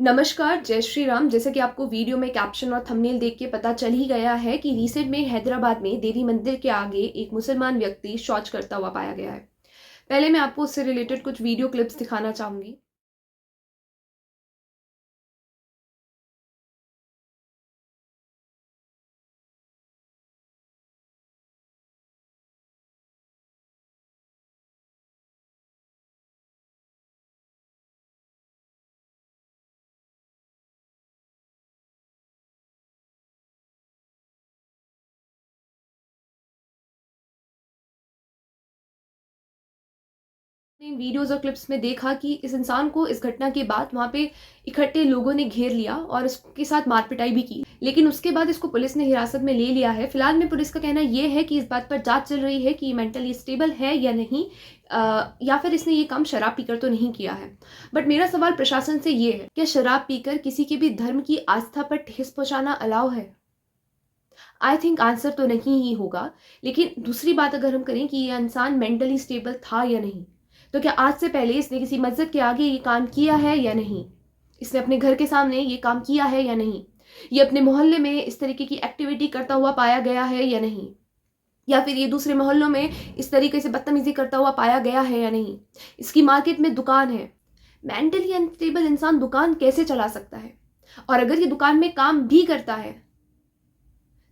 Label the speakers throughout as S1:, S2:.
S1: नमस्कार, जय श्री राम। जैसे कि आपको वीडियो में कैप्शन और थंबनेल देख के पता चल ही गया है कि रिसेंट में हैदराबाद में देवी मंदिर के आगे एक मुसलमान व्यक्ति शौच करता हुआ पाया गया है। पहले मैं आपको उससे रिलेटेड कुछ वीडियो क्लिप्स दिखाना चाहूंगी। इन वीडियोस और क्लिप्स में देखा कि इस इंसान को इस घटना के बाद वहां पे इकट्ठे लोगों ने घेर लिया और इसके साथ मार पिटाई भी की, लेकिन उसके बाद इसको पुलिस ने हिरासत में ले लिया है। फिलहाल में पुलिस का कहना यह है कि इस बात पर जांच चल रही है कि ये मेंटली स्टेबल है या नहीं, या फिर इसने ये काम शराब पीकर तो नहीं किया है। बट मेरा सवाल प्रशासन से ये है, क्या शराब पीकर किसी के भी धर्म की आस्था पर ठेस पहुंचाना अलाउ है? आई थिंक आंसर तो नहीं ही होगा। लेकिन दूसरी बात अगर हम करें कि ये इंसान मेंटली स्टेबल था या नहीं, तो क्या आज से पहले इसने किसी मस्जिद के आगे ये काम किया है या नहीं? इसने अपने घर के सामने ये काम किया है या नहीं? ये अपने मोहल्ले में इस तरीके की एक्टिविटी करता हुआ पाया गया है या नहीं? या फिर ये दूसरे मोहल्लों में इस तरीके से बदतमीजी करता हुआ पाया गया है या नहीं? इसकी मार्केट में दुकान है। मेंटली अनस्टेबल इंसान दुकान कैसे चला सकता है? और अगर ये दुकान में काम भी करता है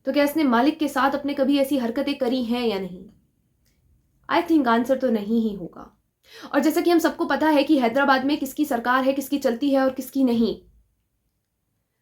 S1: तो क्या इसने मालिक के साथ अपने कभी ऐसी हरकतें करी हैं या नहीं? आई थिंक आंसर तो नहीं ही होगा। और जैसा कि हम सबको पता है कि हैदराबाद में किसकी सरकार है, किसकी चलती है और किसकी नहीं,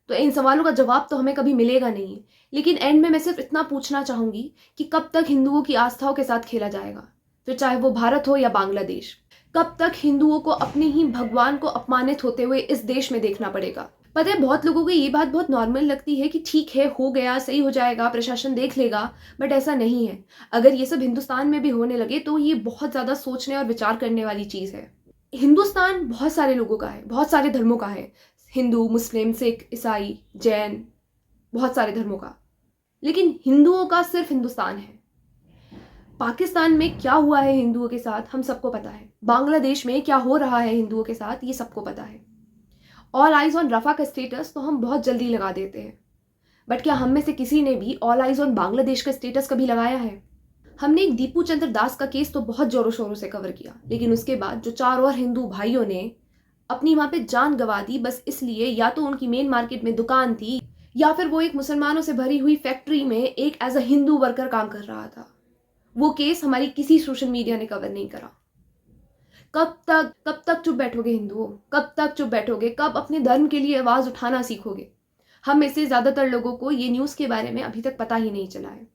S1: तो इन सवालों का जवाब तो हमें कभी मिलेगा नहीं। लेकिन एंड में मैं सिर्फ इतना पूछना चाहूंगी कि कब तक हिंदुओं की आस्थाओं के साथ खेला जाएगा, फिर चाहे वो भारत हो या बांग्लादेश। कब तक हिंदुओं को अपने ही भगवान को अपमानित होते हुए इस देश में देखना पड़ेगा? पता है, बहुत लोगों को ये बात बहुत नॉर्मल लगती है कि ठीक है, हो गया, सही हो जाएगा, प्रशासन देख लेगा। बट ऐसा नहीं है। अगर ये सब हिंदुस्तान में भी होने लगे तो ये बहुत ज़्यादा सोचने और विचार करने वाली चीज़ है। हिंदुस्तान बहुत सारे लोगों का है, बहुत सारे धर्मों का है। हिंदू, मुस्लिम, सिख, ईसाई, जैन, बहुत सारे धर्मों का। लेकिन हिंदुओं का सिर्फ हिंदुस्तान है। पाकिस्तान में क्या हुआ है हिंदुओं के साथ हम सबको पता है। बांग्लादेश में क्या हो रहा है हिंदुओं के साथ ये सबको पता है। ऑल आइज ऑन रफा का स्टेटस तो हम बहुत जल्दी लगा देते हैं, बट क्या हम में से किसी ने भी ऑल आइज ऑन बांग्लादेश का स्टेटस कभी लगाया है? हमने एक दीपू चंद्र दास का केस तो बहुत जोरों शोरों से कवर किया, लेकिन उसके बाद जो 4 और हिंदू भाइयों ने अपनी वहां पे जान गंवा दी बस इसलिए या तो उनकी मेन मार्केट में दुकान थी या फिर वो एक मुसलमानों से भरी हुई फैक्ट्री में एक एज अ हिंदू वर्कर काम कर रहा था, वो केस हमारी किसी सोशल मीडिया ने कवर नहीं करा। कब तक चुप बैठोगे हिंदुओं? कब तक चुप बैठोगे? कब अपने धर्म के लिए आवाज उठाना सीखोगे? हम में से ज्यादातर लोगों को ये न्यूज के बारे में अभी तक पता ही नहीं चला है।